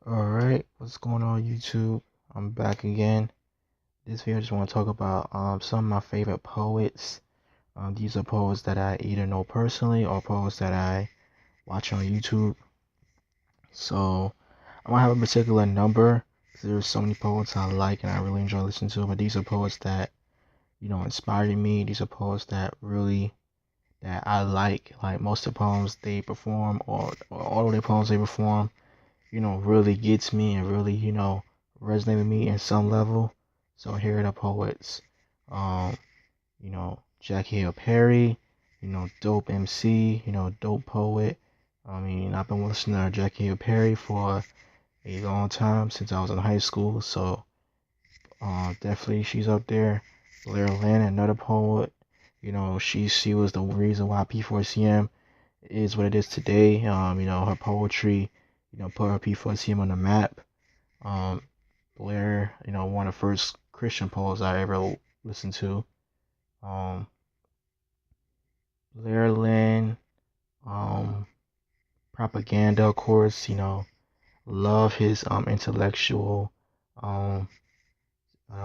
Alright, what's going on YouTube? I'm back again. This video I just want to talk about some of my favorite poets. These are poets that I either know personally or poets that I watch on YouTube. So I don't have a particular number because there's so many poets I like and I really enjoy listening to, but these are poets that, inspired me. These are poets that really that I like. Like most of the poems they perform or all of the poems they perform really gets me and really, resonate with me in some level. So here are the poets. Um, Jackie Hill Perry, dope MC, dope poet. I mean, I've been listening to Jackie Hill Perry for a long time since I was in high school, so definitely she's up there. Blair Linne, another poet. She was the reason why P4CM is what it is today. Her poetry, put her P4CM on the map. Um, Blair, one of the first Christian poets I ever listened to. Um, Blair Linne, um, propaganda, of course, love his intellectual um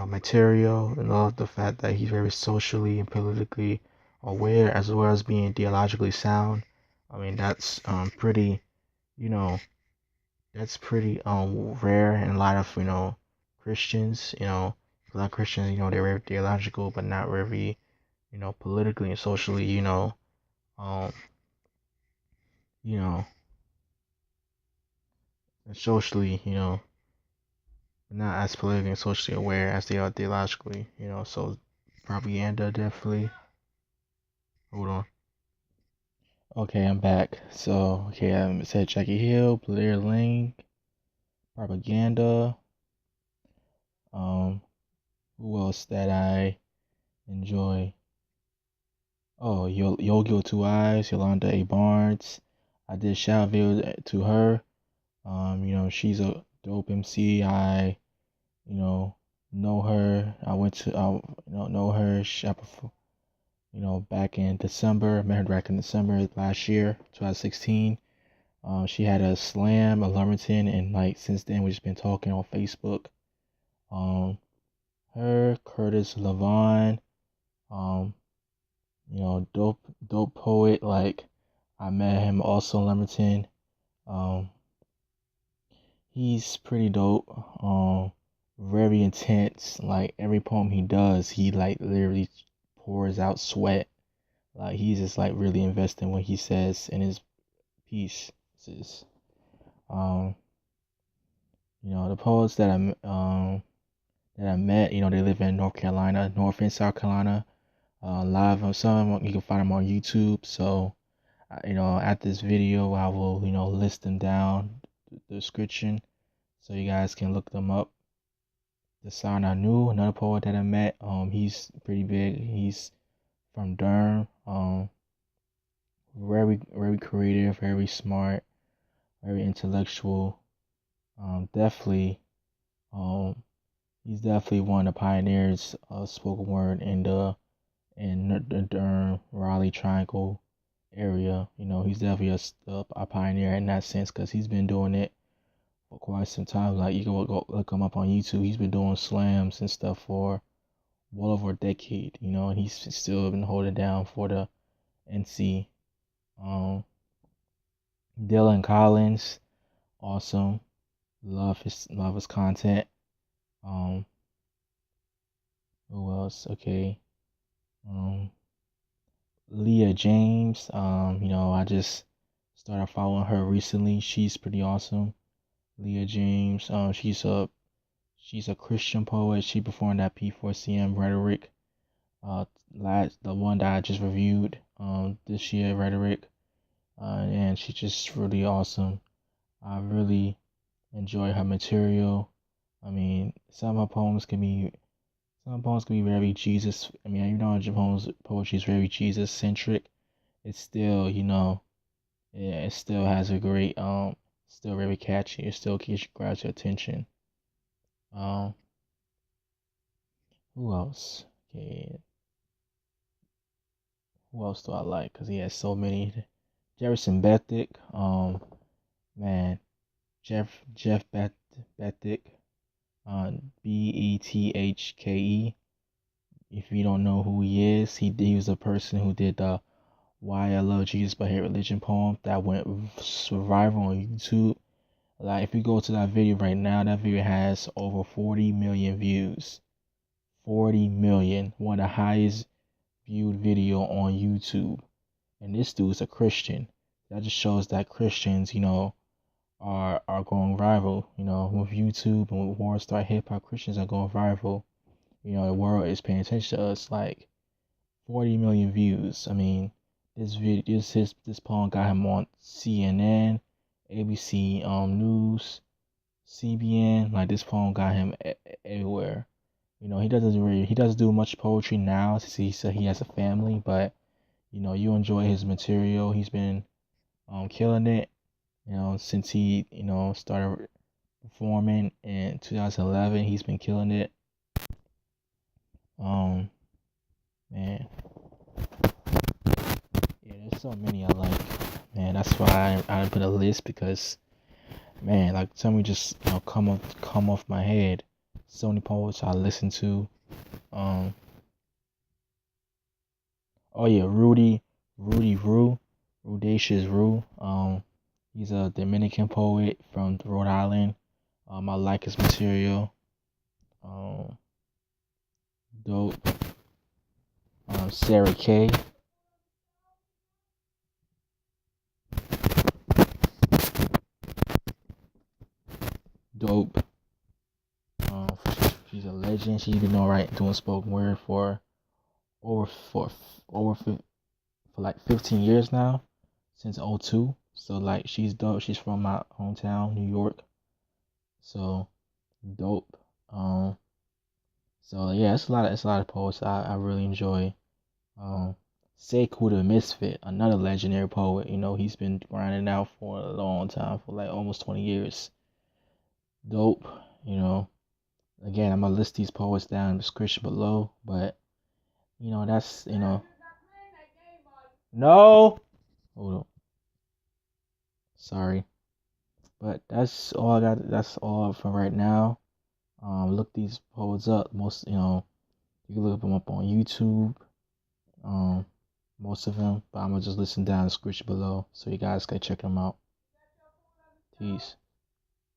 material and love the fact that he's very socially and politically aware as well as being theologically sound. I mean, pretty, you know, that's pretty rare in a lot of Christians. A lot of Christians, they're very theological but not very politically and socially um you know socially not as politically and socially aware as they are theologically. So propaganda definitely. Hold on. Okay, I'm back. So okay, I said Jackie Hill, Blair Linne, propaganda. um who else that I enjoy? Oh, Yogii with Two Eyes, Yolanda A. Barnes. I did shout video to her. She's a dope MC. I, you know, know her. I went to, know her. Back in December. I met her back in December last year, 2016. She had a slam, a Lumberton, and like since then we've just been talking on Facebook. Um, her, Curtis, Lavon. Um, dope poet. Like I met him also in Lumberton. Um, he's pretty dope. Very intense. Like every poem he does, he like literally pours out sweat. Like he's just like really investing what he says in his pieces. Um, the poets that I met, they live in North Carolina, North and South Carolina. Live on some, you can find them on YouTube. So at this video, I will, list them down the description so you guys can look them up. Dasan Ahanu, another poet that I met. He's pretty big. He's from Durham. Very creative, very smart, very intellectual. Definitely. He's definitely one of the pioneers of spoken word in the Durham Raleigh Triangle area. He's definitely a pioneer in that sense because he's been doing it for quite some time. Like you can go look him up on YouTube. He's been doing slams and stuff for well over a decade. And he's still been holding down for the NC. Um, Dylan Collins, awesome. Love his content. Um, who else? Okay. Um, Leah James. I just started following her recently. She's pretty awesome. Leah James. She's a Christian poet. She performed at P4CM Rhetoric. The one that I just reviewed this year, Rhetoric. And she's just really awesome. I really enjoy her material. I mean, some poems can be very Jesus. I mean, poetry is very Jesus centric. It's still, yeah, it still has a great, still very catchy. It still grabs your attention. Um, who else? Okay, who else do I like? Cause he has so many. Jefferson Bethke. Man, Jeff Bethke, Bethke. If you don't know who he is, he was a person who did the "Why I Love Jesus but Hate Religion" poem that went viral on YouTube. Like, if you go to that video right now, that video has over 40 million views. 40 million, one of the highest viewed video on YouTube. And this dude's a Christian. That just shows that Christians, are going viral. With YouTube and with World Star Hip Hop, Christians are going viral. The world is paying attention to us. Like 40 million views. I mean, this poem got him on CNN, ABC News, CBN. Like, this poem got him everywhere. He doesn't do much poetry now since he said he has a family, but you enjoy his material. He's been killing it, since he started performing in 2011. He's been killing it. Man, yeah, there's so many I like. Man, that's why I put a list, because man, like, some me just come off my head. So many poets I listen to. Oh yeah, Rudy Rudacious Rue. He's a Dominican poet from Rhode Island. I like his material. Dope. Sarah K. Dope. She's a legend. She's been doing spoken word for over for like 15 years now, since '02. So like, she's dope. She's from my hometown, New York. So dope. So yeah, it's a lot of poets I really enjoy. Sekou the Misfit, another legendary poet. He's been grinding out for a long time, for like almost 20 years. Dope. Again, I'm gonna list these poets down in the description below, but that's no. Hold on. Sorry. But that's all I got. That's all for right now. Look these poets up. You can look them up on YouTube. Most of them, but I'm gonna just listen down the description below so you guys can check them out. Peace.